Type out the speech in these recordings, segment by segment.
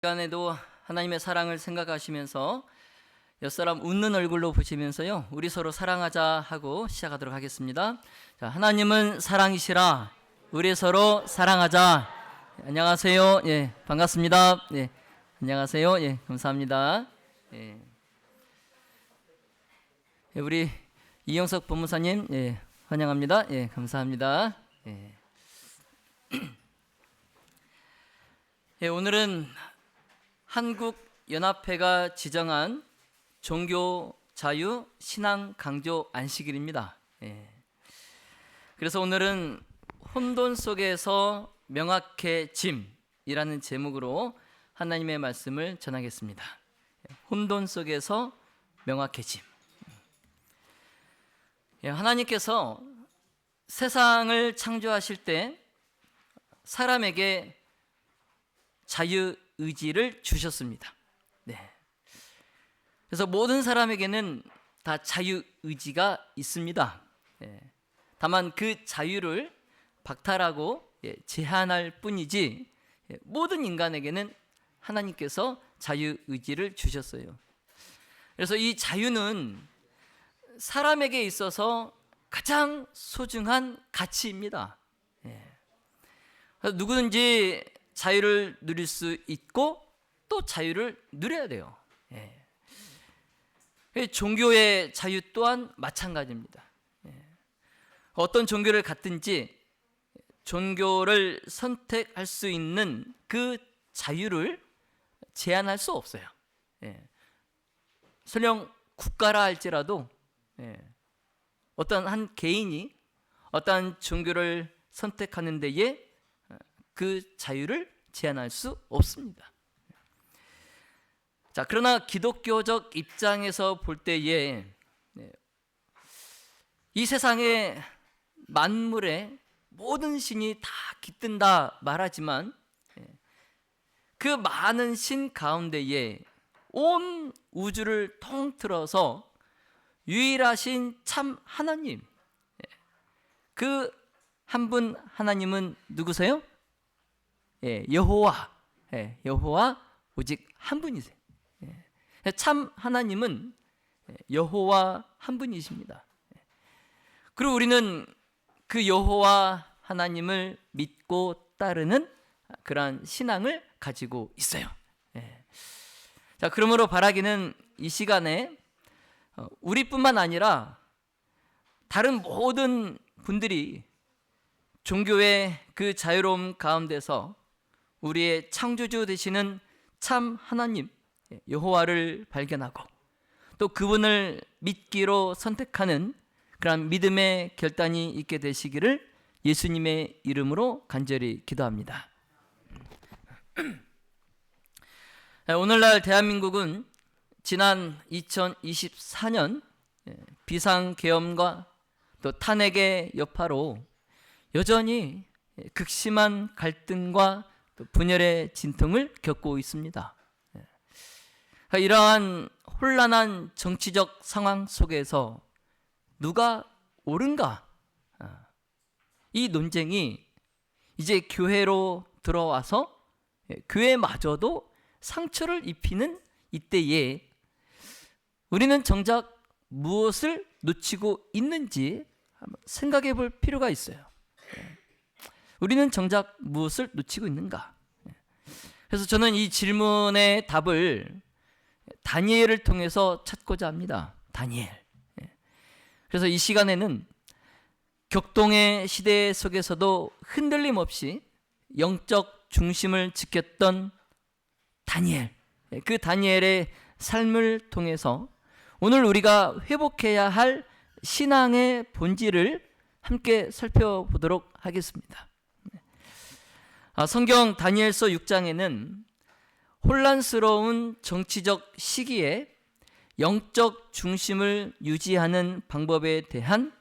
시간에도 하나님의 사랑을 생각하시면서 옆사람 웃는 얼굴로 보시면서요, 우리 서로 사랑하자 하고 시작하도록 하겠습니다. 자, 하나님은 사랑이시라 우리 서로 사랑하자. 안녕하세요. 예, 반갑습니다. 예, 안녕하세요. 예, 감사합니다. 예, 우리 이영석 법무사님, 예, 환영합니다. 예, 감사합니다. 예. 예, 오늘은 한국연합회가 지정한 종교 자유 신앙 강조 안식일입니다. 예. 그래서 오늘은 혼돈 속에서 명확해짐이라는 제목으로 하나님의 말씀을 전하겠습니다. 혼돈 속에서 명확해짐. 예, 하나님께서 세상을 창조하실 때 사람에게 자유의지를 주셨습니다. 네. 그래서 모든 사람에게는 다 자유의지가 있습니다. 예. 다만 그 자유를 박탈하고 제한할 뿐이지 모든 인간에게는 하나님께서 자유의지를 주셨어요. 그래서 이 자유는 사람에게 있어서 가장 소중한 가치입니다. 예. 그래서 누구든지 자유를 누릴 수 있고 또 자유를 누려야 돼요. 예. 종교의 자유 또한 마찬가지입니다. 예. 어떤 종교를 갖든지 종교를 선택할 수 있는 그 자유를 제한할 수 없어요. 예. 설령 국가라 할지라도 어떤 한 개인이 어떤 종교를 선택하는 데에 그 자유를 제한할 수 없습니다. 자, 그러나 기독교적 입장에서 볼 때에 이 세상의 만물의 모든 신이 다 깃든다 말하지만 그 많은 신 가운데에 온 우주를 통틀어서 유일하신 참 하나님, 그 한 분 하나님은 누구세요? 예, 여호와. 예, 여호와 오직 한 분이세요. 예, 참 하나님은 여호와 한 분이십니다. 그리고 우리는 그 여호와 하나님을 믿고 따르는 그러한 신앙을 가지고 있어요. 예. 자, 그러므로 바라기는 이 시간에 우리뿐만 아니라 다른 모든 분들이 종교의 그 자유로움 가운데서 우리의 창조주 되시는 참 하나님 여호와를 발견하고 또 그분을 믿기로 선택하는 그런 믿음의 결단이 있게 되시기를 예수님의 이름으로 간절히 기도합니다. 오늘날 대한민국은 지난 2024년 비상계엄과 또 탄핵의 여파로 여전히 극심한 갈등과 또 분열의 진통을 겪고 있습니다. 이러한 혼란한 정치적 상황 속에서 누가 옳은가? 이 논쟁이 이제 교회로 들어와서 교회마저도 상처를 입히는 이때에 우리는 정작 무엇을 놓치고 있는지 한번 생각해 볼 필요가 있어요. 우리는 정작 무엇을 놓치고 있는가? 그래서 저는 이 질문의 답을 다니엘을 통해서 찾고자 합니다. 다니엘. 그래서 이 시간에는 격동의 시대 속에서도 흔들림 없이 영적 중심을 지켰던 다니엘, 그 다니엘의 삶을 통해서 오늘 우리가 회복해야 할 신앙의 본질을 함께 살펴보도록 하겠습니다. 성경 다니엘서 6장에는 혼란스러운 정치적 시기에 영적 중심을 유지하는 방법에 대한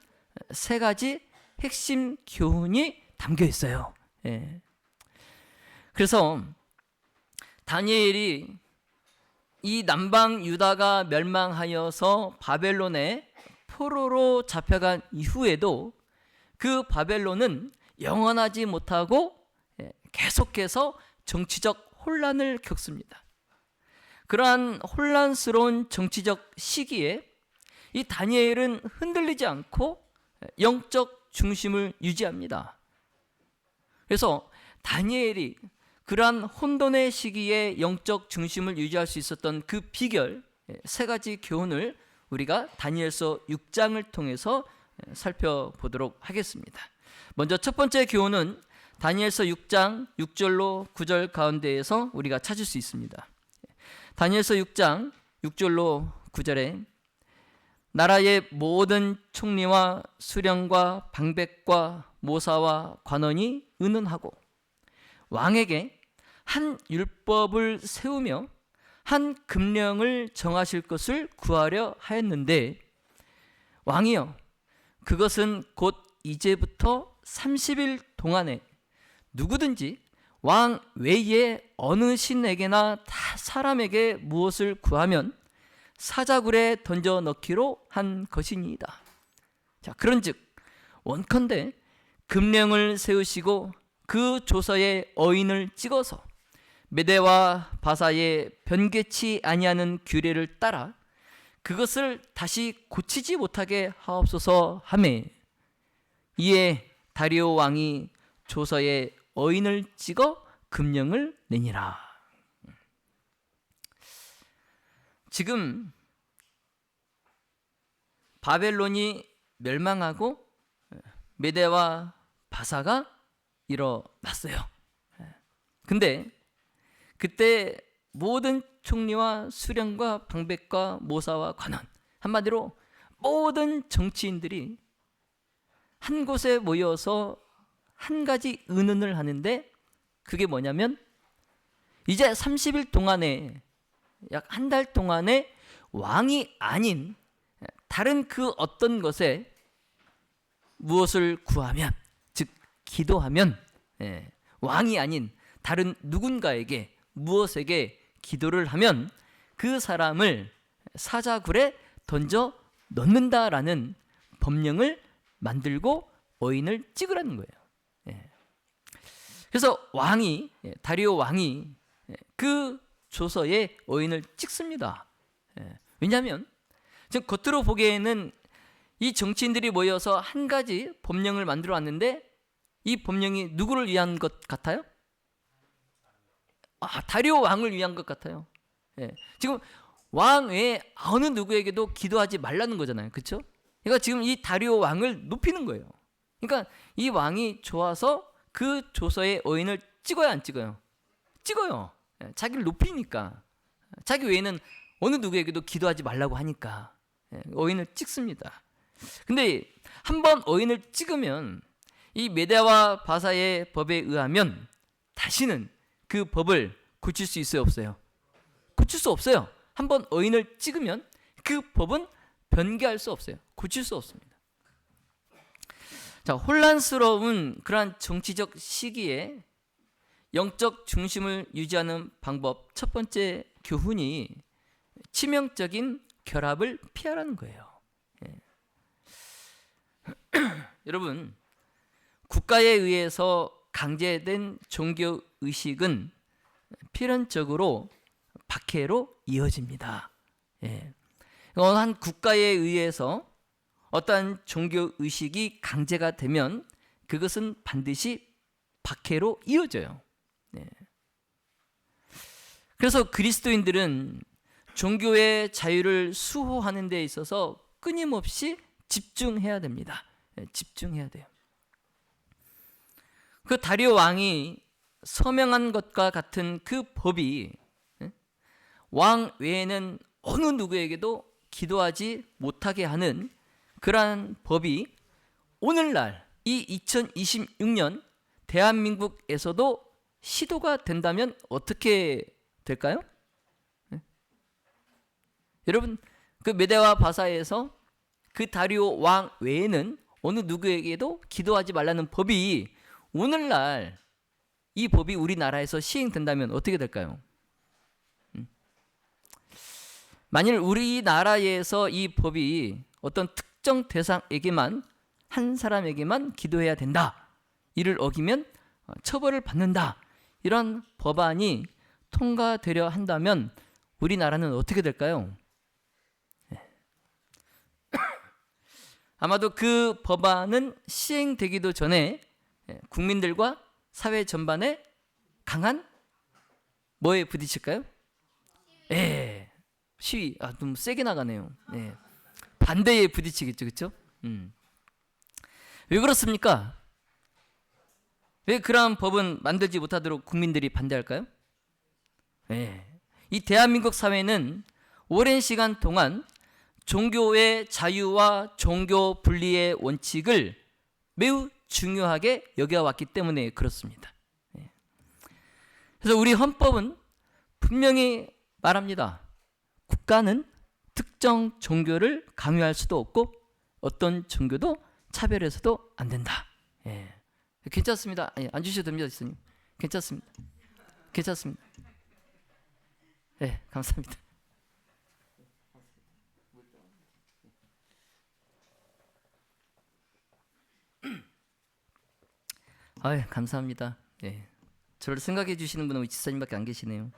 세 가지 핵심 교훈이 담겨 있어요. 그래서 다니엘이 이 남방 유다가 멸망하여서 바벨론에 포로로 잡혀간 이후에도 그 바벨론은 영원하지 못하고 계속해서 정치적 혼란을 겪습니다. 그러한 혼란스러운 정치적 시기에 이 다니엘은 흔들리지 않고 영적 중심을 유지합니다. 그래서 다니엘이 그러한 혼돈의 시기에 영적 중심을 유지할 수 있었던 그 비결, 세 가지 교훈을 우리가 다니엘서 6장을 통해서 살펴보도록 하겠습니다. 먼저 첫 번째 교훈은 다니엘서 6장 6절로 9절 가운데에서 우리가 찾을 수 있습니다. 다니엘서 6장 6절로 9절에 나라의 모든 총리와 수령과 방백과 모사와 관원이 의논하고 왕에게 한 율법을 세우며 한 금령을 정하실 것을 구하려 하였는데, 왕이여, 그것은 곧 이제부터 30일 동안에 누구든지 왕 외에 어느 신에게나 다 사람에게 무엇을 구하면 사자굴에 던져 넣기로 한 것이니이다. 자, 그런즉 원컨대 금령을 세우시고 그 조서에 어인을 찍어서 메대와 바사의 변개치 아니하는 규례를 따라 그것을 다시 고치지 못하게 하옵소서 하매, 이에 다리오 왕이 조서에 어인을 찍어 금령을 내니라. 지금 바벨론이 멸망하고 메대와 바사가 일어났어요. 근데 그때 모든 총리와 수령과 방백과 모사와 관원, 한마디로 모든 정치인들이 한 곳에 모여서 한 가지 의논을 하는데, 그게 뭐냐면 이제 30일 동안에, 약 한 달 동안에 왕이 아닌 다른 그 어떤 것에 무엇을 구하면, 즉 기도하면, 왕이 아닌 다른 누군가에게 무엇에게 기도를 하면 그 사람을 사자굴에 던져 넣는다라는 법령을 만들고 어인을 찍으라는 거예요. 그래서 왕이, 다리오 왕이 그 조서에 어인을 찍습니다. 왜냐하면 지금 겉으로 보기에는 이 정치인들이 모여서 한 가지 법령을 만들어 왔는데, 이 법령이 누구를 위한 것 같아요? 다리오 왕을 위한 것 같아요. 지금 왕 외에 어느 누구에게도 기도하지 말라는 거잖아요. 그렇죠? 그러니까 지금 이 다리오 왕을 높이는 거예요. 그러니까 이 왕이 좋아서 그 조서에 어인을 찍어야 안 찍어요? 찍어요. 자기를 높이니까. 자기 외에는 어느 누구에게도 기도하지 말라고 하니까 어인을 찍습니다. 근데 한번 어인을 찍으면 이 메대와 바사의 법에 의하면 다시는 그 법을 고칠 수 있어요, 없어요? 고칠 수 없어요. 한번 어인을 찍으면 그 법은 변개할 수 없어요. 고칠 수 없습니다. 자, 혼란스러운 그러한 정치적 시기에 영적 중심을 유지하는 방법, 첫 번째 교훈이 치명적인 결합을 피하라는 거예요. 여러분, 국가에 의해서 강제된 종교 의식은 필연적으로 박해로 이어집니다. 어느 한 국가에 의해서 어떠한 종교 의식이 강제가 되면 그것은 반드시 박해로 이어져요. 그래서 그리스도인들은 종교의 자유를 수호하는 데 있어서 끊임없이 집중해야 됩니다. 집중해야 돼요. 그 다리오 왕이 서명한 것과 같은 그 법이 왕 외에는 어느 누구에게도 기도하지 못하게 하는 그러한 법이 오늘날 이 2026년 대한민국에서도 시도가 된다면 어떻게 될까요? 여러분, 그 메대와 바사에서 그 다리오 왕 외에는 어느 누구에게도 기도하지 말라는 법이 오늘날 이 법이 우리나라에서 시행된다면 어떻게 될까요? 만일 우리나라에서 이 법이 어떤 특정 대상에게만, 한 사람에게만 기도해야 된다, 이를 어기면 처벌을 받는다, 이런 법안이 통과되려 한다면 우리나라는 어떻게 될까요? 아마도 그 법안은 시행되기도 전에 국민들과 사회 전반에 강한 뭐에 부딪힐까요? 시위. 너무 세게 나가네요. 반대에 부딪히겠죠, 그렇죠? 왜 그렇습니까? 왜 그러한 법은 만들지 못하도록 국민들이 반대할까요? 이 대한민국 사회는 오랜 시간 동안 종교의 자유와 종교 분리의 원칙을 매우 중요하게 여겨왔기 때문에 그렇습니다. 그래서 우리 헌법은 분명히 말합니다. 국가는 특정 종교를 강요할 수도 없고 어떤 종교도 차별해서도 안 된다. 괜찮습니다. 앉으셔도 됩니다, 지사님. 괜찮습니다. 괜찮습니다. 감사합니다. 감사합니다. 저를 생각해 주시는 분은 우리 지사님밖에 안 계시네요.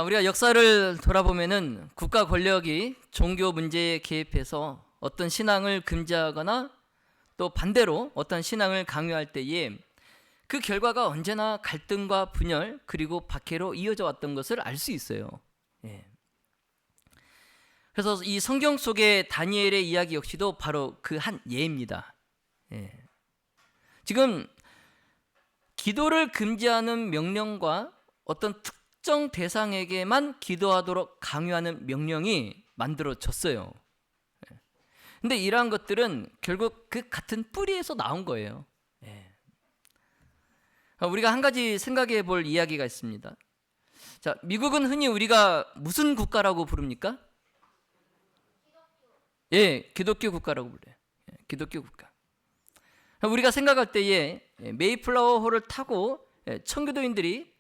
우리가 역사를 돌아보면은 국가 권력이 종교 문제에 개입해서 어떤 신앙을 금지하거나 또 반대로 어떤 신앙을 강요할 때에 그 결과가 언제나 갈등과 분열 그리고 박해로 이어져 왔던 것을 알 수 있어요. 그래서 이 성경 속의 다니엘의 이야기 역시도 바로 그 한 예입니다. 지금 기도를 금지하는 명령과 어떤 특정 대상에게만 기도하도록 강요하는 명령이 만들어졌어요. 근데 이러한 것들은 결국 그 같은 뿌리에서 나온 거예요. 우리가 한 가지 생각해 볼 이야기가 있습니다. 자, 미국은 흔히 우리가 무슨 국가라고 부릅니까? 기독교 국가라고 불러요. 기독교 국가. 우리가 생각할 때에 메이플라워 호를 타고 청교도인들이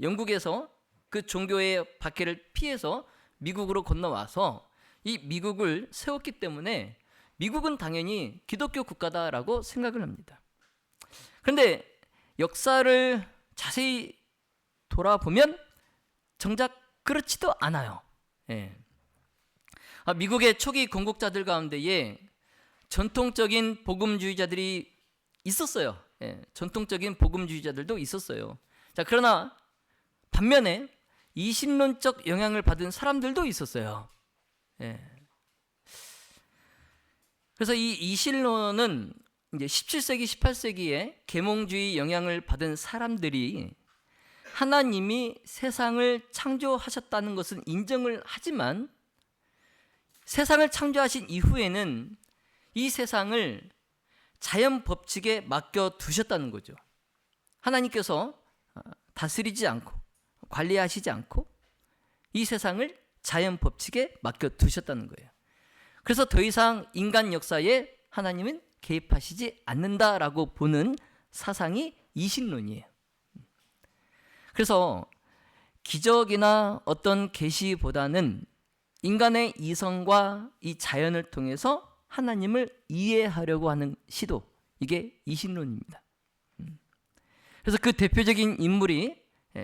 영국에서 그 종교의 박해를 피해서 미국으로 건너와서 이 미국을 세웠기 때문에 미국은 당연히 기독교 국가다라고 생각을 합니다. 그런데 역사를 자세히 돌아보면 정작 그렇지도 않아요. 미국의 초기 건국자들 가운데에 전통적인 복음주의자들이 있었어요. 전통적인 복음주의자들도 있었어요. 자, 그러나 반면에 이신론적 영향을 받은 사람들도 있었어요. 그래서 이 이신론은 이제 17세기, 18세기에 계몽주의 영향을 받은 사람들이 하나님이 세상을 창조하셨다는 것은 인정을 하지만 세상을 창조하신 이후에는 이 세상을 자연 법칙에 맡겨 두셨다는 거죠. 하나님께서 다스리지 않고 관리하시지 않고 이 세상을 자연 법칙에 맡겨 두셨다는 거예요. 그래서 더 이상 인간 역사에 하나님은 개입하시지 않는다라고 보는 사상이 이신론이에요. 그래서 기적이나 어떤 계시보다는 인간의 이성과 이 자연을 통해서 하나님을 이해하려고 하는 시도, 이게 이신론입니다. 그래서 그 대표적인 인물이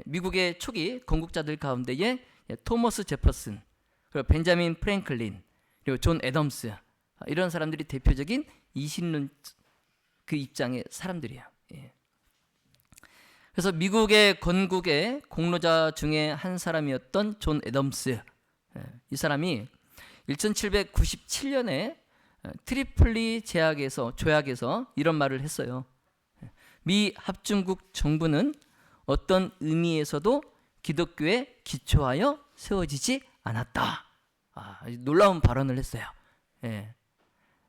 미국의 초기 건국자들 가운데에 토머스 제퍼슨, 그리고 벤자민 프랭클린, 그리고 존 애덤스, 이런 사람들이 대표적인 이신론 그 입장의 사람들이에요. 그래서 미국의 건국의 공로자 중에 한 사람이었던 존 애덤스, 이 사람이 1797년에 트리폴리 조약에서 이런 말을 했어요. 미 합중국 정부는 어떤 의미에서도 기독교에 기초하여 세워지지 않았다. 놀라운 발언을 했어요.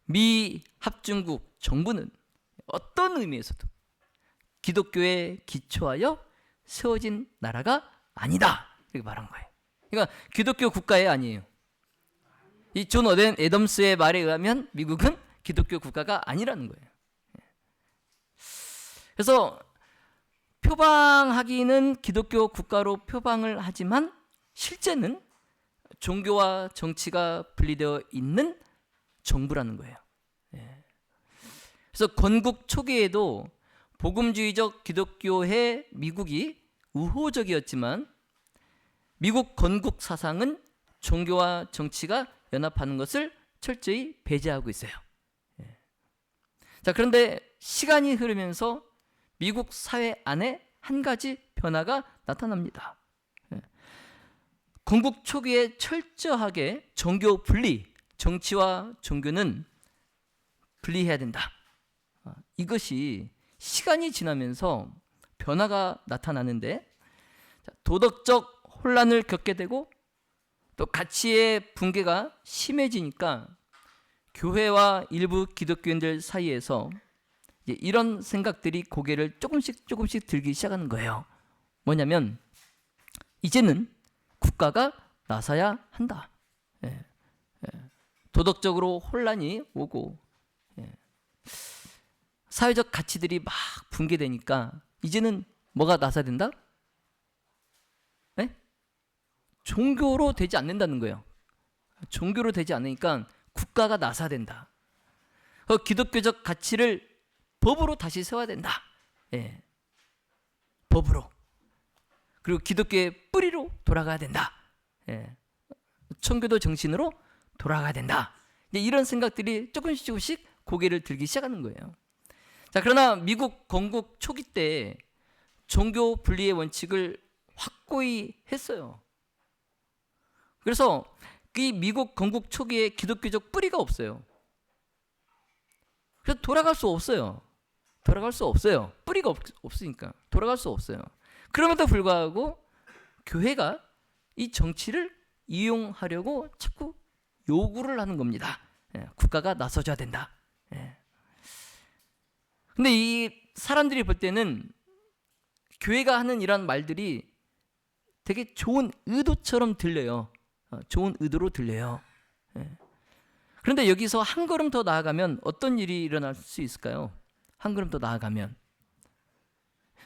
미 합중국 정부는 어떤 의미에서도 기독교에 기초하여 세워진 나라가 아니다. 이렇게 말한 거예요. 그러니까 기독교 국가에 아니에요. 이 존 애덤스의 말에 의하면 미국은 기독교 국가가 아니라는 거예요. 그래서 표방하기는 기독교 국가로 표방을 하지만 실제는 종교와 정치가 분리되어 있는 정부라는 거예요. 그래서 건국 초기에도 복음주의적 기독교의 미국이 우호적이었지만 미국 건국 사상은 종교와 정치가 연합하는 것을 철저히 배제하고 있어요. 자, 그런데 시간이 흐르면서 미국 사회 안에 한 가지 변화가 나타납니다. 건국 초기에 철저하게 종교 분리, 정치와 종교는 분리해야 된다. 이것이 시간이 지나면서 변화가 나타나는데, 도덕적 혼란을 겪게 되고 또 가치의 붕괴가 심해지니까 교회와 일부 기독교인들 사이에서 이런 생각들이 고개를 조금씩 들기 시작하는 거예요. 뭐냐면 이제는 국가가 나서야 한다. 도덕적으로 혼란이 오고 사회적 가치들이 막 붕괴되니까 이제는 뭐가 나서야 된다? 종교로 되지 않는다는 거예요. 종교로 되지 않으니까 국가가 나서야 된다. 기독교적 가치를 법으로 다시 세워야 된다. 법으로. 그리고 기독교의 뿌리로 돌아가야 된다. 청교도 정신으로 돌아가야 된다. 이런 생각들이 조금씩 고개를 들기 시작하는 거예요. 자, 그러나 미국 건국 초기 때 종교 분리의 원칙을 확고히 했어요. 그래서 이 미국 건국 초기에 기독교적 뿌리가 없어요. 그래서 돌아갈 수 없어요. 뿌리가 없으니까 돌아갈 수 없어요. 그럼에도 불구하고 교회가 이 정치를 이용하려고 자꾸 요구를 하는 겁니다. 국가가 나서줘야 된다. 근데 이 사람들이 볼 때는 교회가 하는 이런 말들이 되게 좋은 의도처럼 들려요. 좋은 의도로 들려요. 그런데 여기서 한 걸음 더 나아가면 어떤 일이 일어날 수 있을까요? 한 걸음 더 나아가면,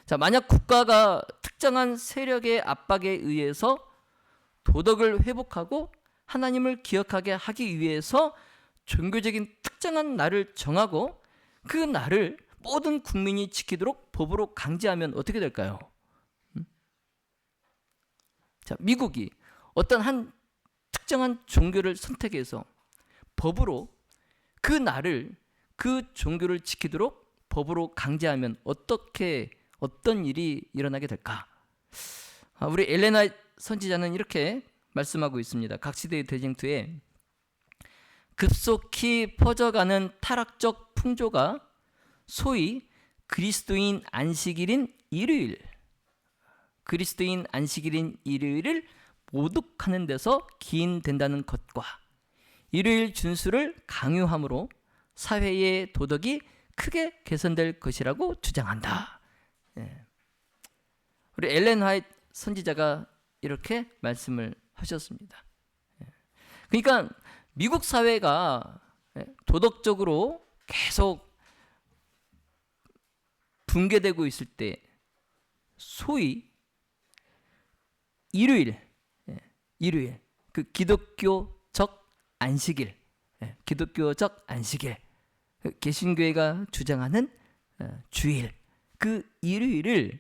자, 만약 국가가 특정한 세력의 압박에 의해서 도덕을 회복하고 하나님을 기억하게 하기 위해서 종교적인 특정한 날을 정하고 그 날을 모든 국민이 지키도록 법으로 강제하면 어떻게 될까요? 자, 미국이 어떤 한 특정한 종교를 선택해서 법으로 그 날을, 그 종교를 지키도록 법으로 강제하면 어떤 일이 일어나게 될까? 우리 엘렌 화이트 선지자는 이렇게 말씀하고 있습니다. 각시대의 대쟁투에 급속히 퍼져가는 타락적 풍조가 소위 그리스도인 안식일인 일요일을 모독하는 데서 기인된다는 것과 일요일 준수를 강요함으로 사회의 도덕이 크게 개선될 것이라고 주장한다. 우리 엘렌 화이트 선지자가 이렇게 말씀을 하셨습니다. 그러니까 미국 사회가 도덕적으로 계속 붕괴되고 있을 때 소위 일요일, 그 기독교적 안식일, 개신교회가 주장하는 주일, 그 일요일을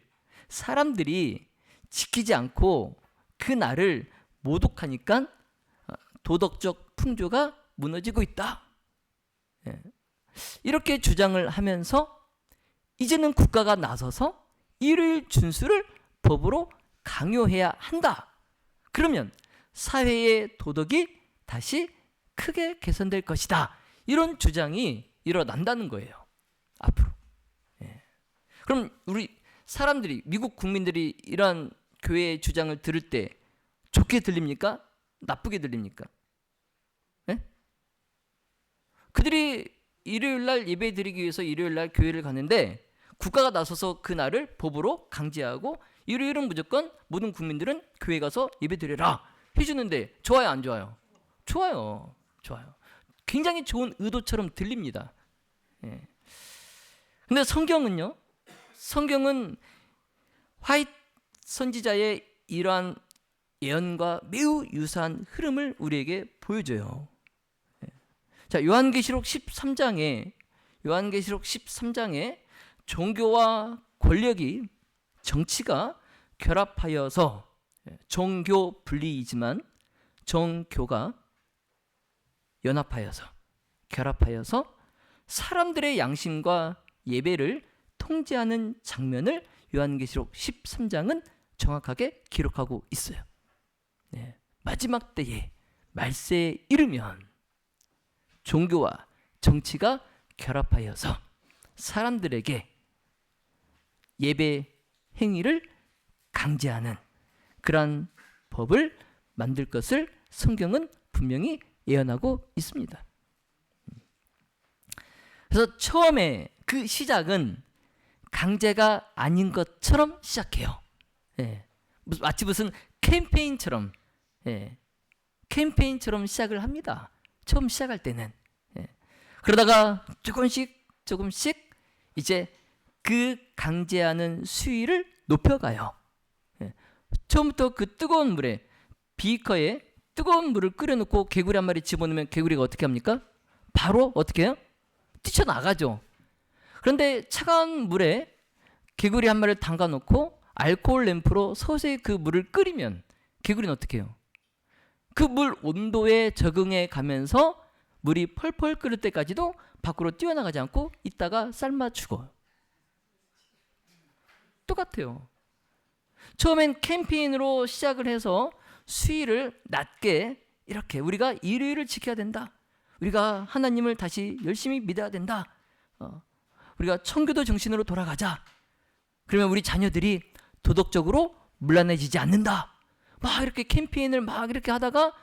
사람들이 지키지 않고 그 날을 모독하니까 도덕적 풍조가 무너지고 있다. 이렇게 주장을 하면서 이제는 국가가 나서서 일요일 준수를 법으로 강요해야 한다. 그러면 사회의 도덕이 다시 크게 개선될 것이다. 이런 주장이 일어난다는 거예요. 앞으로. 그럼 우리 사람들이, 미국 국민들이 이러한 교회의 주장을 들을 때 좋게 들립니까? 나쁘게 들립니까? 그들이 일요일날 예배 드리기 위해서 일요일날 교회를 가는데 국가가 나서서 그 날을 법으로 강제하고 일요일은 무조건 모든 국민들은 교회 가서 예배 드려라 해주는데 좋아요, 안 좋아요? 좋아요. 굉장히 좋은 의도처럼 들립니다. 근데 성경은요? 성경은 화이트 선지자의 이러한 예언과 매우 유사한 흐름을 우리에게 보여줘요. 자, 요한계시록 13장에 종교와 권력이 정치가 결합하여서 종교 분리이지만 종교가 연합하여서 결합하여서 사람들의 양심과 예배를 통제하는 장면을 요한계시록 13장은 정확하게 기록하고 있어요. 마지막 때에 말세에 이르면 종교와 정치가 결합하여서 사람들에게 예배 행위를 강제하는 그러한 법을 만들 것을 성경은 분명히 예언하고 있습니다. 그래서 처음에 그 시작은 강제가 아닌 것처럼 시작해요. 마치 무슨 캠페인처럼 캠페인처럼 시작을 합니다. 처음 시작할 때는. 그러다가 조금씩 이제 그 강제하는 수위를 높여가요. 처음부터 그 뜨거운 물에 비커에 뜨거운 물을 끓여놓고 개구리 한 마리 집어넣으면 개구리가 어떻게 합니까? 바로 어떻게 해요? 뛰쳐나가죠. 그런데 차가운 물에 개구리 한 마리를 담가놓고 알코올 램프로 서서히 그 물을 끓이면 개구리는 어떻게 해요? 그 물 온도에 적응해 가면서 물이 펄펄 끓을 때까지도 밖으로 뛰어나가지 않고 있다가 삶아 죽어요. 똑같아요. 처음엔 캠페인으로 시작을 해서 수위를 낮게 이렇게 우리가 일요일을 지켜야 된다. 우리가 하나님을 다시 열심히 믿어야 된다. 우리가 청교도 정신으로 돌아가자. 그러면 우리 자녀들이 도덕적으로 문란해지지 않는다. 막 이렇게 캠페인을 막 이렇게 하다가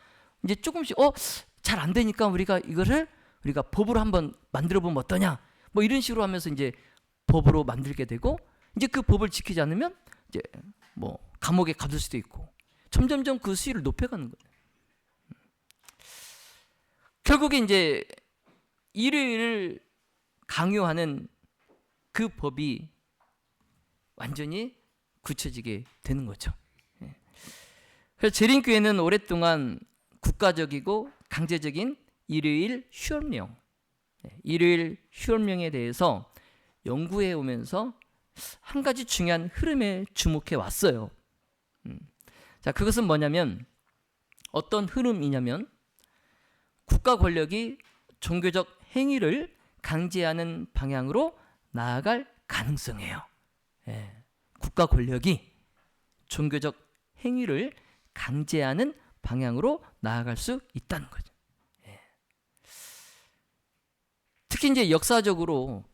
이제 조금씩 잘 안 되니까 우리가 이거를 우리가 법으로 한번 만들어 보면 어떠냐. 뭐 이런 식으로 하면서 이제 법으로 만들게 되고 이제 그 법을 지키지 않으면 이제 뭐 감옥에 가둘 수도 있고 점점점 그 수위를 높여가는 거예요. 결국에 이제 일요일을 강요하는 그 법이 완전히 굳혀지게 되는 거죠. 그래서 재림교회는 오랫동안 국가적이고 강제적인 일요일 휴업령, 일요일 휴업령에 대해서 연구해 오면서 한 가지 중요한 흐름에 주목해 왔어요. 자, 그것은 뭐냐면 어떤 흐름이냐면 국가 권력이 종교적 행위를 강제하는 방향으로 나아갈 가능성이에요. 국가 권력이 종교적 행위를 강제하는 방향으로 나아갈 수 있다는 거죠. 특히 이제 역사적으로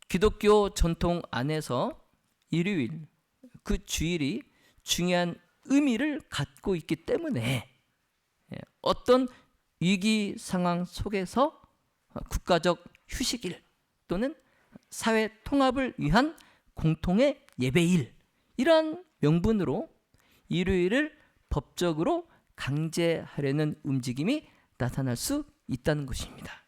기독교 전통 안에서 일요일, 그 주일이 중요한 의미를 갖고 있기 때문에 어떤 위기 상황 속에서 국가적 휴식일 또는 사회 통합을 위한 공통의 예배일 이러한 명분으로 일요일을 법적으로 강제하려는 움직임이 나타날 수 있다는 것입니다.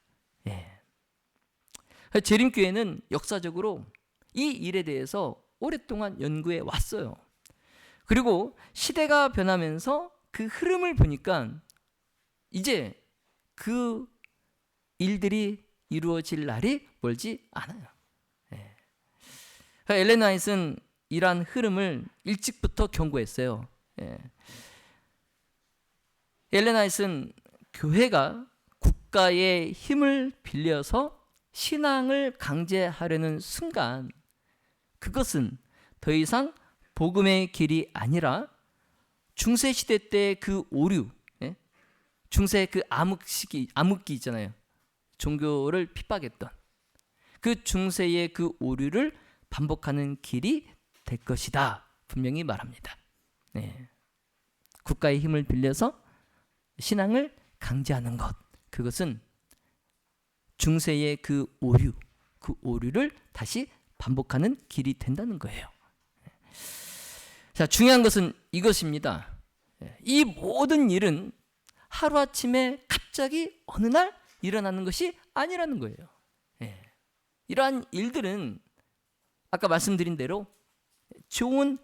재림교회는 역사적으로 이 일에 대해서 오랫동안 연구해 왔어요. 그리고 시대가 변하면서 그 흐름을 보니까 이제 그 일들이 이루어질 날이 멀지 않아요. 엘렌 화이트는 이러한 흐름을 일찍부터 경고했어요. 엘렌 화이트는 교회가 국가의 힘을 빌려서 신앙을 강제하려는 순간 그것은 더 이상 복음의 길이 아니라 중세시대 때 그 오류, 중세 그 암흑기 있잖아요. 종교를 핍박했던 그 중세의 그 오류를 반복하는 길이 될 것이다. 분명히 말합니다. 국가의 힘을 빌려서 신앙을 강제하는 것, 그것은 중세의 그 오류를 다시 반복하는 길이 된다는 거예요. 자, 중요한 것은 이것입니다. 이 모든 일은 하루아침에 갑자기 어느 날 일어나는 것이 아니라는 거예요. 이러한 일들은 아까 말씀드린 대로 좋은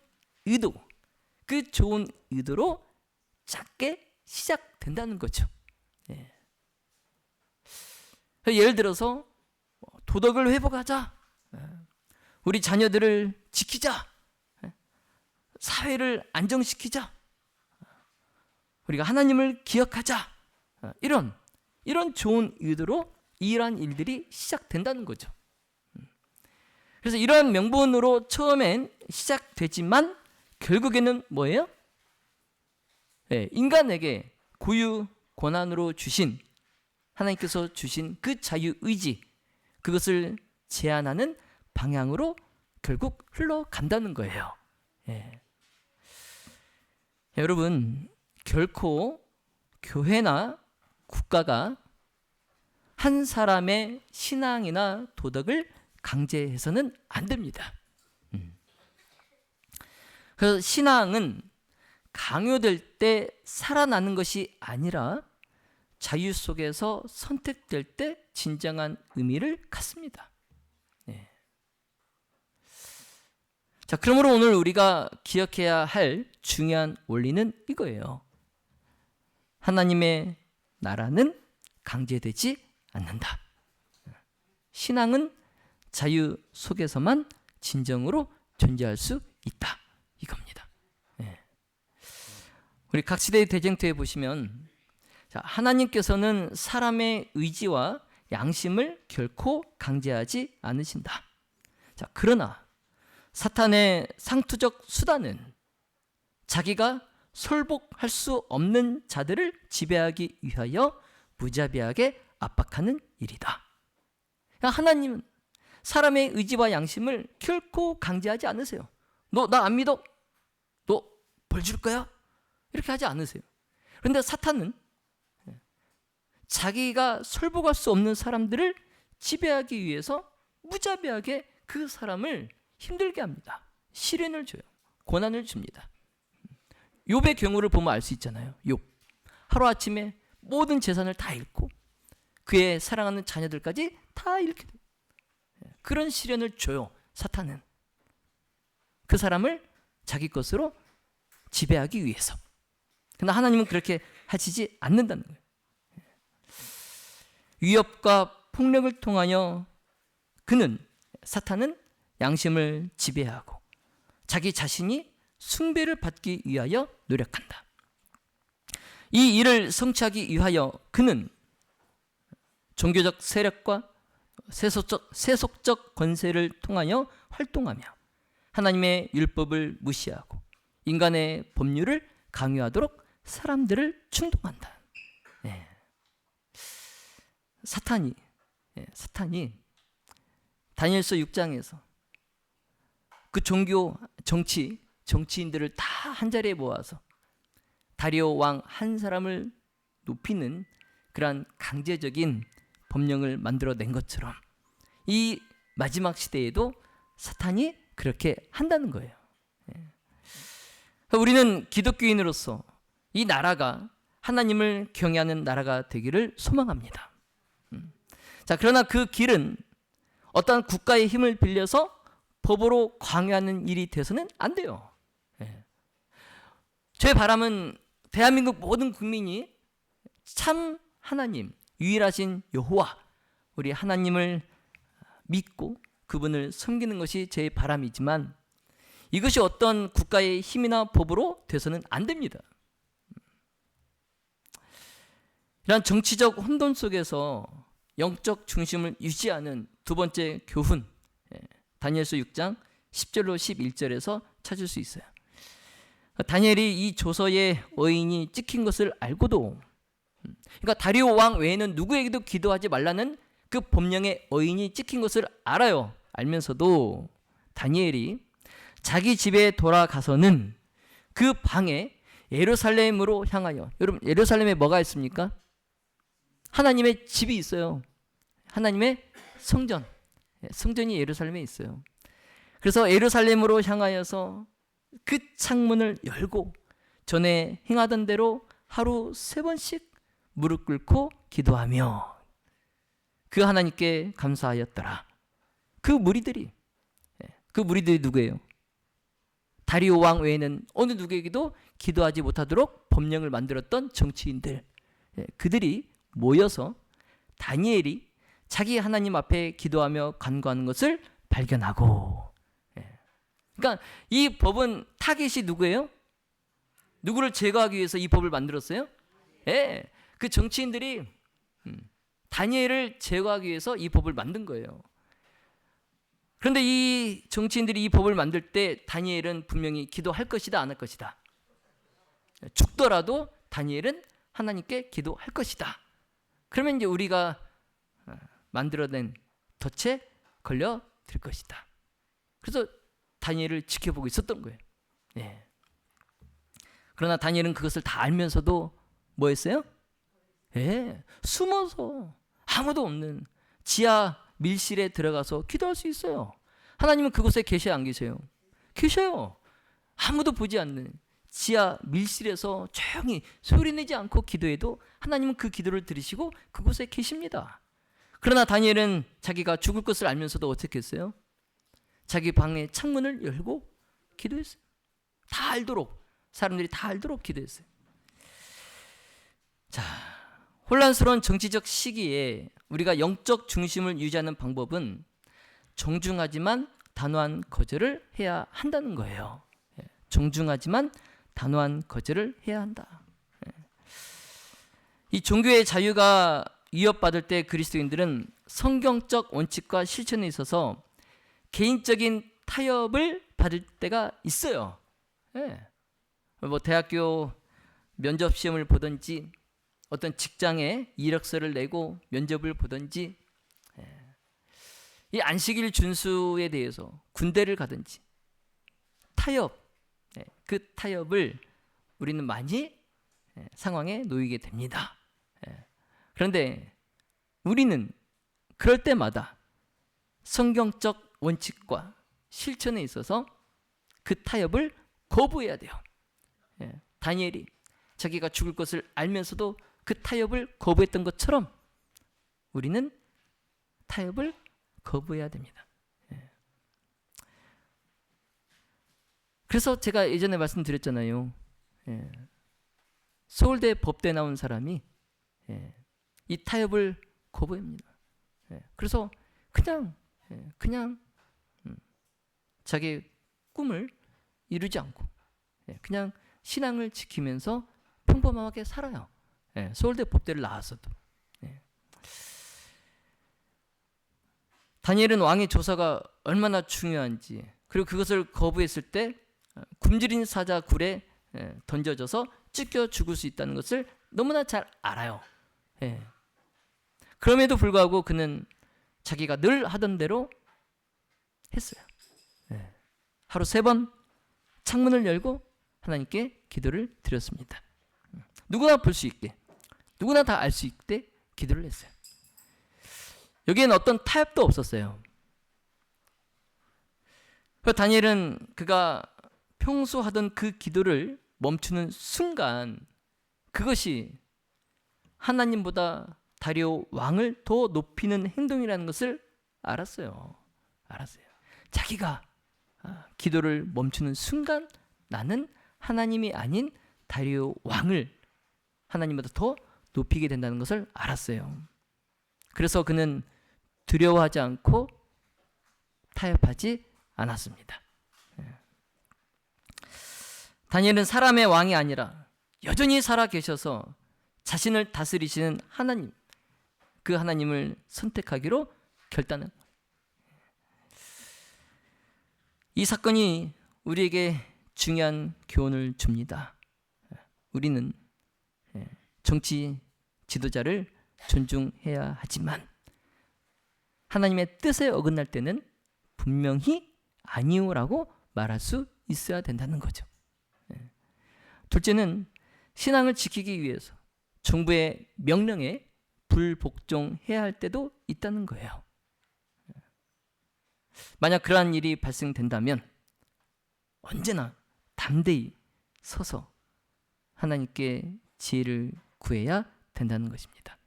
의도, 그 좋은 의도로 작게 시작된다는 거죠. 예를 들어서 도덕을 회복하자. 우리 자녀들을 지키자. 사회를 안정시키자. 우리가 하나님을 기억하자. 이런 좋은 의도로 이러한 일들이 시작된다는 거죠. 그래서 이러한 명분으로 처음엔 시작되지만 결국에는 뭐예요? 인간에게 고유 권한으로 주신, 하나님께서 주신 그 자유의지, 그것을 제한하는 방향으로 결국 흘러간다는 거예요. 여러분, 결코 교회나 국가가 한 사람의 신앙이나 도덕을 강제해서는 안 됩니다. 그래서 신앙은 강요될 때 살아나는 것이 아니라 자유 속에서 선택될 때 진정한 의미를 갖습니다. 자, 그러므로 오늘 우리가 기억해야 할 중요한 원리는 이거예요. 하나님의 나라는 강제되지 않는다. 신앙은 자유 속에서만 진정으로 존재할 수 있다. 이겁니다. 우리 각 시대의 대쟁터에 보시면, 자, 하나님께서는 사람의 의지와 양심을 결코 강제하지 않으신다. 자, 그러나 사탄의 상투적 수단은 자기가 설복할 수 없는 자들을 지배하기 위하여 무자비하게 압박하는 일이다. 하나님은 사람의 의지와 양심을 결코 강제하지 않으세요. 너 나 안 믿어? 너 벌 줄 거야? 이렇게 하지 않으세요. 그런데 사탄은 자기가 설복할 수 없는 사람들을 지배하기 위해서 무자비하게 그 사람을 힘들게 합니다. 시련을 줘요. 고난을 줍니다. 욥의 경우를 보면 알 수 있잖아요. 욥 하루아침에 모든 재산을 다 잃고 그의 사랑하는 자녀들까지 다 잃게 돼요. 그런 시련을 줘요. 사탄은 그 사람을 자기 것으로 지배하기 위해서. 그러나 하나님은 그렇게 하시지 않는다는 거예요. 위협과 폭력을 통하여 사탄은 양심을 지배하고 자기 자신이 숭배를 받기 위하여 노력한다. 이 일을 성취하기 위하여 그는 종교적 세력과 세속적 권세를 통하여 활동하며 하나님의 율법을 무시하고 인간의 법률을 강요하도록 사람들을 충동한다. 사탄이 다니엘서 6장에서 그 정치인들을 다 한자리에 모아서 다리오 왕 한 사람을 높이는 그러한 강제적인 법령을 만들어낸 것처럼 이 마지막 시대에도 사탄이 그렇게 한다는 거예요. 우리는 기독교인으로서 이 나라가 하나님을 경외하는 나라가 되기를 소망합니다. 자, 그러나 그 길은 어떠한 국가의 힘을 빌려서 법으로 강요하는 일이 돼서는 안 돼요. 제 바람은 대한민국 모든 국민이 참 하나님, 유일하신 여호와, 우리 하나님을 믿고 그분을 섬기는 것이 제 바람이지만 이것이 어떤 국가의 힘이나 법으로 돼서는 안 됩니다. 이런 정치적 혼돈 속에서 영적 중심을 유지하는 두 번째 교훈, 다니엘서 6장 10절로 11절에서 찾을 수 있어요. 다니엘이 이 조서에 어인이 찍힌 것을 알고도, 그러니까 다리오 왕 외에는 누구에게도 기도하지 말라는 그 법령의 어인이 찍힌 것을 알아요. 알면서도 다니엘이 자기 집에 돌아가서는 그 방에 예루살렘으로 향하여, 여러분 예루살렘에 뭐가 있습니까? 하나님의 집이 있어요. 하나님의 성전, 성전이 예루살렘에 있어요. 그래서 예루살렘으로 향하여서 그 창문을 열고 전에 행하던 대로 하루 3번씩 무릎 꿇고 기도하며 그 하나님께 감사하였더라. 그 무리들이 누구예요? 다리오 왕 외에는 어느 누구에게도 기도하지 못하도록 법령을 만들었던 정치인들, 그들이 모여서 다니엘이 자기 하나님 앞에 기도하며 간구하는 것을 발견하고 그러니까 이 법은 타겟이 누구예요? 누구를 제거하기 위해서 이 법을 만들었어요? 예, 그 정치인들이 다니엘을 제거하기 위해서 이 법을 만든 거예요. 그런데 이 정치인들이 이 법을 만들 때 다니엘은 분명히 기도할 것이다, 안 할 것이다. 죽더라도 다니엘은 하나님께 기도할 것이다. 그러면 이제 우리가 만들어낸 덫에 걸려들 것이다. 그래서 다니엘을 지켜보고 있었던 거예요. 예. 그러나 다니엘은 그것을 다 알면서도 뭐 했어요? 예, 숨어서 아무도 없는 지하 밀실에 들어가서 기도할 수 있어요. 하나님은 그곳에 계셔, 안 계세요? 계셔요. 아무도 보지 않는 지하 밀실에서 조용히 소리내지 않고 기도해도 하나님은 그 기도를 들으시고 그곳에 계십니다. 그러나 다니엘은 자기가 죽을 것을 알면서도 어떻게 했어요? 자기 방의 창문을 열고 기도했어요. 다 알도록, 사람들이 다 알도록 기도했어요. 자, 혼란스러운 정치적 시기에 우리가 영적 중심을 유지하는 방법은 정중하지만 단호한 거절을 해야 한다는 거예요. 정중하지만 단호한 거절을 해야 한다. 이 종교의 자유가 위협받을 때 그리스도인들은 성경적 원칙과 실천에 있어서 개인적인 타협을 받을 때가 있어요. 뭐 대학교 면접 시험을 보든지 어떤 직장에 이력서를 내고 면접을 보든지 이 안식일 준수에 대해서 군대를 가든지 타협, 그 타협을 우리는 많이 상황에 놓이게 됩니다. 그런데 우리는 그럴 때마다 성경적 원칙과 실천에 있어서 그 타협을 거부해야 돼요. 다니엘이 자기가 죽을 것을 알면서도 그 타협을 거부했던 것처럼 우리는 타협을 거부해야 됩니다. 그래서 제가 예전에 말씀드렸잖아요. 서울대 법대 나온 사람이 이 타협을 거부합니다. 그래서 그냥 자기 꿈을 이루지 않고 그냥 신앙을 지키면서 평범하게 살아요. 서울대 법대를 나왔어도. 다니엘은 왕의 조사가 얼마나 중요한지, 그리고 그것을 거부했을 때 굶주린 사자 굴에 던져져서 찢겨 죽을 수 있다는 것을 너무나 잘 알아요. 그럼에도 불구하고 그는 자기가 늘 하던 대로 했어요. 하루 3번 창문을 열고 하나님께 기도를 드렸습니다. 누구나 볼 수 있게, 누구나 다 알 수 있게 기도를 했어요. 여기에는 어떤 타협도 없었어요. 다니엘은 그가 평소 하던 그 기도를 멈추는 순간 그것이 하나님보다 다리오 왕을 더 높이는 행동이라는 것을 알았어요. 자기가 기도를 멈추는 순간 나는 하나님이 아닌 다리오 왕을 하나님보다 더 높이게 된다는 것을 알았어요. 그래서 그는 두려워하지 않고 타협하지 않았습니다. 다니엘은 사람의 왕이 아니라 여전히 살아 계셔서 자신을 다스리시는 하나님, 그 하나님을 선택하기로 결단한 거예요. 이 사건이 우리에게 중요한 교훈을 줍니다. 우리는 정치 지도자를 존중해야 하지만 하나님의 뜻에 어긋날 때는 분명히 아니오라고 말할 수 있어야 된다는 거죠. 둘째는 신앙을 지키기 위해서 정부의 명령에 불복종해야 할 때도 있다는 거예요. 만약 그러한 일이 발생된다면 언제나 담대히 서서 하나님께 지혜를 구해야 된다는 것입니다.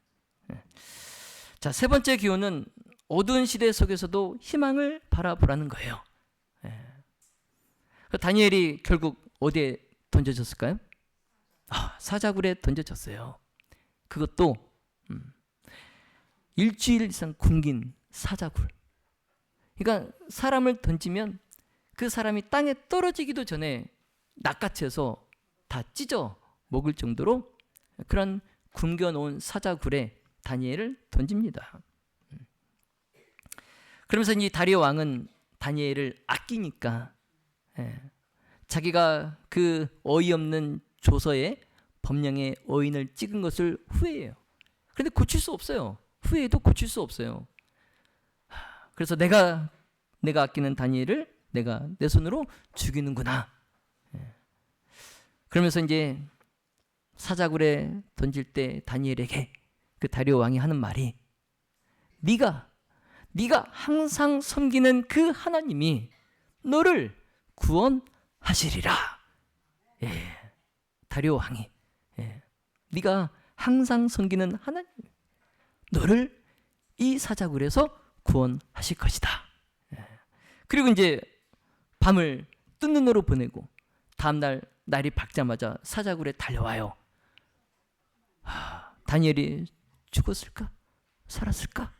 자, 3번째 기호는 어두운 시대 속에서도 희망을 바라보라는 거예요. 다니엘이 결국 어디에 던져졌을까요? 사자굴에 던져졌어요. 그것도 일주일 이상 굶긴 사자굴. 그러니까 사람을 던지면 그 사람이 땅에 떨어지기도 전에 낚아채서 다 찢어 먹을 정도로 그런 굶겨놓은 사자굴에 다니엘을 던집니다. 그러면서 이 다리오 왕은 다니엘을 아끼니까 자기가 그 어이없는 조서에 법령의 어인을 찍은 것을 후회해요. 그런데 고칠 수 없어요. 후회해도 고칠 수 없어요. 그래서 내가 아끼는 다니엘을 내가 내 손으로 죽이는구나. 그러면서 이제 사자굴에 던질 때 다니엘에게 그 다리오 왕이 하는 말이, 네가 항상 섬기는 그 하나님이 너를 구원하시리라. 다리오 왕이 네가 항상 섬기는 하나님, 너를 이 사자굴에서 구원하실 것이다. 그리고 이제 밤을 뜬 눈으로 보내고 다음날 날이 밝자마자 사자굴에 달려와요. 다니엘이 죽었을까? 살았을까?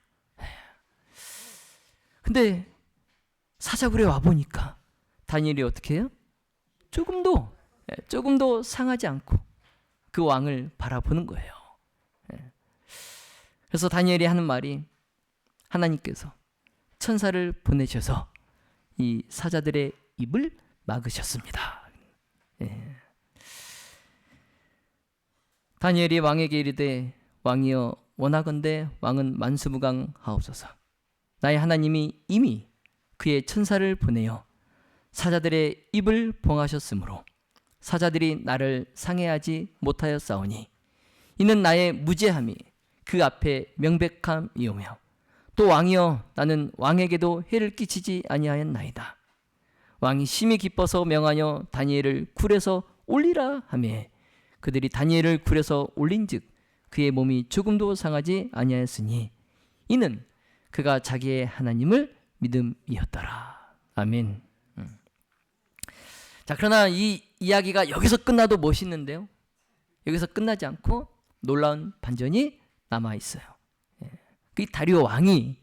근데 사자굴에 와보니까 다니엘이 어떻게 해요? 조금도 상하지 않고 그 왕을 바라보는 거예요. 그래서 다니엘이 하는 말이, 하나님께서 천사를 보내셔서 이 사자들의 입을 막으셨습니다. 다니엘이 왕에게 이르되, 왕이여 원하건대 왕은 만수무강하옵소서. 나의 하나님이 이미 그의 천사를 보내어 사자들의 입을 봉하셨으므로 사자들이 나를 상해하지 못하였사오니 이는 나의 무죄함이 그 앞에 명백함이오며, 또 왕이여 나는 왕에게도 해를 끼치지 아니하였나이다. 왕이 심히 기뻐서 명하여 다니엘을 굴에서 올리라 하며 그들이 다니엘을 굴에서 올린즉 그의 몸이 조금도 상하지 아니하였으니 이는 그가 자기의 하나님을 믿음이었더라. 아멘. 자, 그러나 이 이야기가 여기서 끝나도 멋있는데요, 여기서 끝나지 않고 놀라운 반전이 남아 있어요. 그 다리오 왕이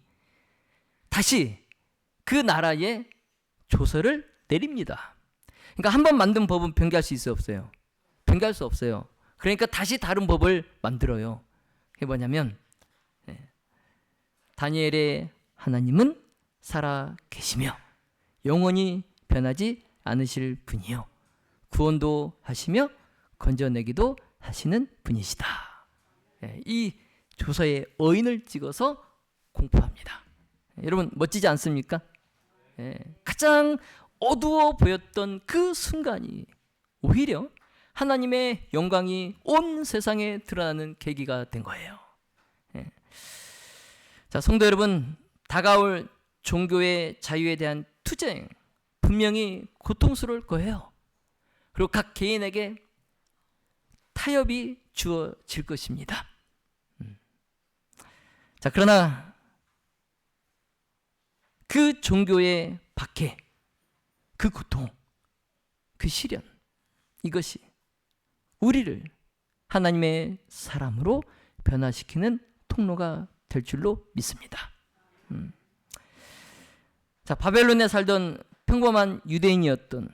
다시 그 나라에 조서를 내립니다. 그러니까 한 번 만든 법은 변개할 수 있어요, 없어요? 변개할 수 없어요. 그러니까 다시 다른 법을 만들어요. 그게 뭐냐면, 다니엘의 하나님은 살아 계시며 영원히 변하지 않으실 분이요 구원도 하시며 건져내기도 하시는 분이시다. 이 조서에 어인을 찍어서 공포합니다. 여러분 멋지지 않습니까? 가장 어두워 보였던 그 순간이 오히려 하나님의 영광이 온 세상에 드러나는 계기가 된 거예요. 자, 성도 여러분, 다가올 종교의 자유에 대한 투쟁 분명히 고통스러울 거예요. 그리고 각 개인에게 타협이 주어질 것입니다. 자, 그러나 그 종교의 박해, 그 고통, 그 시련, 이것이 우리를 하나님의 사람으로 변화시키는 통로가 될 줄로 믿습니다. 자, 바벨론에 살던 평범한 유대인이었던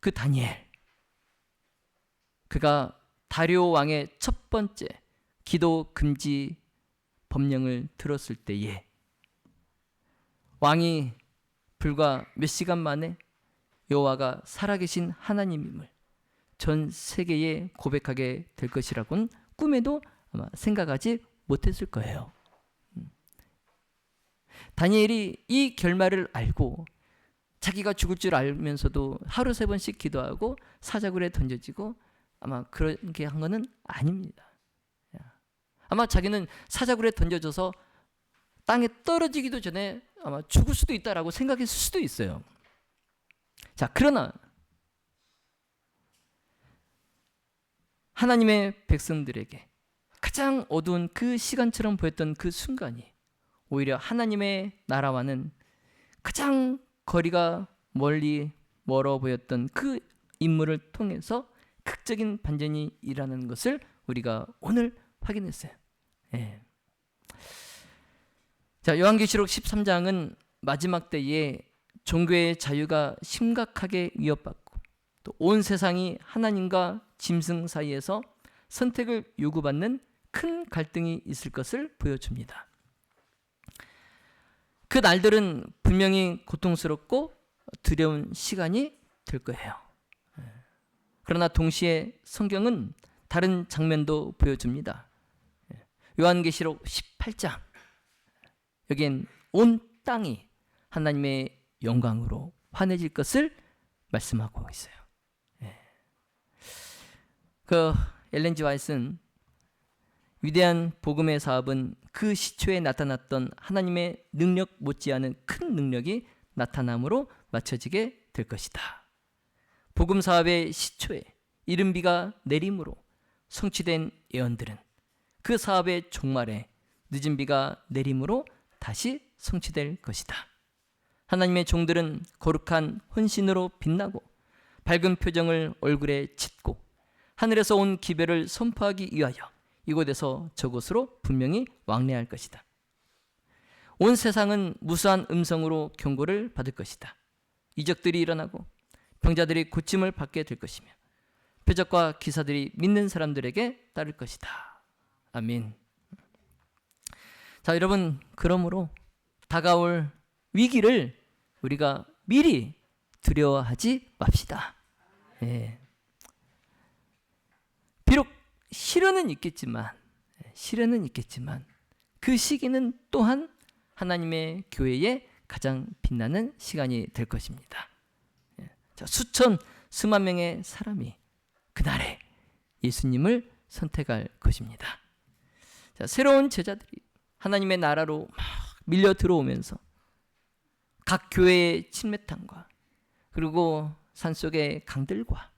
그 다니엘, 그가 다리오 왕의 첫 번째 기도 금지 법령을 들었을 때에 왕이 불과 몇 시간 만에 여호와가 살아계신 하나님임을 전 세계에 고백하게 될 것이라고는 꿈에도 아마 생각하지 못했을 거예요. 다니엘이 이 결말을 알고 자기가 죽을 줄 알면서도 하루 3번씩 기도하고 사자굴에 던져지고 아마 그렇게 한 거는 아닙니다. 아마 자기는 사자굴에 던져져서 땅에 떨어지기도 전에 아마 죽을 수도 있다라고 생각했을 수도 있어요. 자, 그러나 하나님의 백성들에게 가장 어두운 그 시간처럼 보였던 그 순간이 오히려 하나님의 나라와는 가장 거리가 멀어 보였던 그 인물을 통해서 극적인 반전이 일어나는 것을 우리가 오늘 확인했어요. 자, 요한계시록 13장은 마지막 때에 종교의 자유가 심각하게 위협받고 또 온 세상이 하나님과 짐승 사이에서 선택을 요구받는 큰 갈등이 있을 것을 보여줍니다. 그 날들은 분명히 고통스럽고 두려운 시간이 될 거예요. 그러나 동시에 성경은 다른 장면도 보여줍니다. 요한계시록 18장, 여기엔 온 땅이 하나님의 영광으로 환해질 것을 말씀하고 있어요. 엘렌 G. 화이트는 위대한 복음의 사업은 그 시초에 나타났던 하나님의 능력 못지않은 큰 능력이 나타남으로 맞춰지게 될 것이다. 복음 사업의 시초에 이른 비가 내림으로 성취된 예언들은 그 사업의 종말에 늦은 비가 내림으로 다시 성취될 것이다. 하나님의 종들은 거룩한 헌신으로 빛나고 밝은 표정을 얼굴에 짓고 하늘에서 온 기별을 선포하기 위하여 이곳에서 저곳으로 분명히 왕래할 것이다. 온 세상은 무수한 음성으로 경고를 받을 것이다. 이적들이 일어나고 병자들이 고침을 받게 될 것이며 표적과 기사들이 믿는 사람들에게 따를 것이다. 아멘. 자, 여러분, 그러므로 다가올 위기를 우리가 미리 두려워하지 맙시다. 비록 시련은 있겠지만 그 시기는 또한 하나님의 교회의 가장 빛나는 시간이 될 것입니다. 자, 수만 명의 사람이 그날에 예수님을 선택할 것입니다. 자, 새로운 제자들이 하나님의 나라로 막 밀려 들어오면서 각 교회의 침례탕과 그리고 산속의 강들과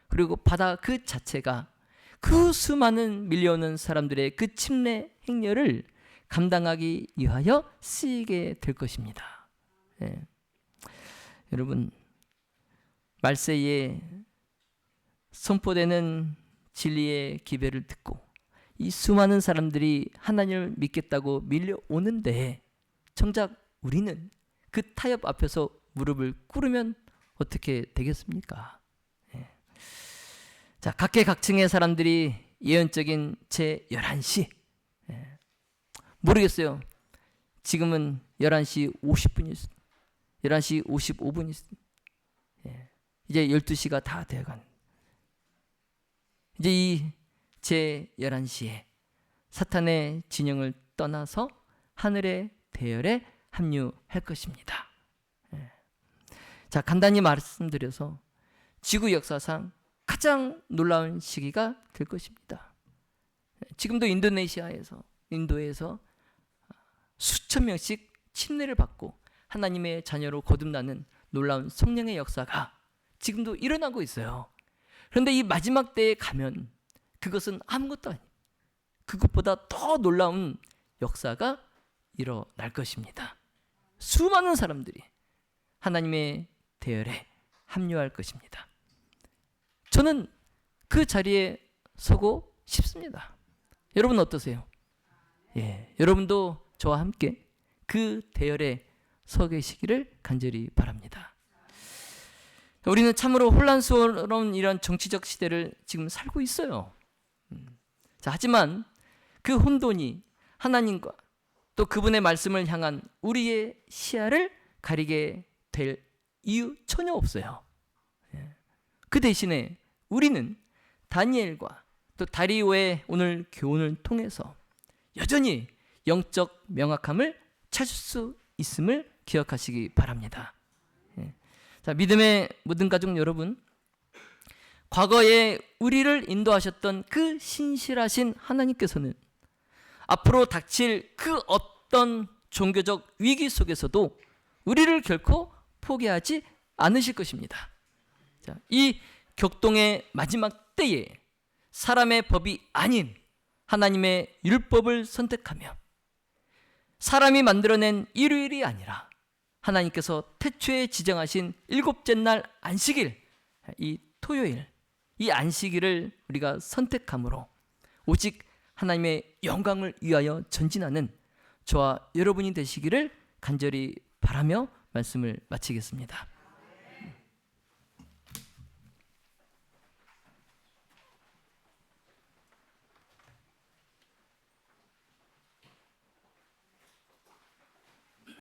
그리고 바다 그 자체가 그 수많은 밀려오는 사람들의 그 침례 행렬을 감당하기 위하여 쓰이게 될 것입니다. 여러분, 말세에 선포되는 진리의 기별을 듣고 이 수많은 사람들이 하나님을 믿겠다고 밀려오는데 정작 우리는 그 타협 앞에서 무릎을 꿇으면 어떻게 되겠습니까? 자, 각계각층의 사람들이 예언적인 제 11시, 모르겠어요. 지금은 11시 50분이 11시 55분이 이제 12시가 다 되어가는, 이제 이 제 11시에 사탄의 진영을 떠나서 하늘의 대열에 합류할 것입니다. 자, 간단히 말씀드려서 지구 역사상 가장 놀라운 시기가 될 것입니다. 지금도 인도에서 수천 명씩 침례를 받고 하나님의 자녀로 거듭나는 놀라운 성령의 역사가 지금도 일어나고 있어요. 그런데 이 마지막 때에 가면 그것은 아무것도 아니에요. 그것보다 더 놀라운 역사가 일어날 것입니다. 수많은 사람들이 하나님의 대열에 합류할 것입니다. 저는 그 자리에 서고 싶습니다. 여러분 어떠세요? 여러분도 저와 함께 그 대열에 서 계시기를 간절히 바랍니다. 우리는 참으로 혼란스러운 이런 정치적 시대를 지금 살고 있어요. 자, 하지만 그 혼돈이 하나님과 또 그분의 말씀을 향한 우리의 시야를 가리게 될 이유 전혀 없어요. 그 대신에 우리는 다니엘과 또 다리오의 오늘 교훈을 통해서 여전히 영적 명확함을 찾을 수 있음을 기억하시기 바랍니다. 자, 믿음의 모든 가족 여러분, 과거에 우리를 인도하셨던 그 신실하신 하나님께서는 앞으로 닥칠 그 어떤 종교적 위기 속에서도 우리를 결코 포기하지 않으실 것입니다. 자, 이 격동의 마지막 때에 사람의 법이 아닌 하나님의 율법을 선택하며 사람이 만들어낸 일요일이 아니라 하나님께서 태초에 지정하신 일곱째 날 안식일, 이 토요일, 이 안식일을 우리가 선택함으로 오직 하나님의 영광을 위하여 전진하는 저와 여러분이 되시기를 간절히 바라며 말씀을 마치겠습니다.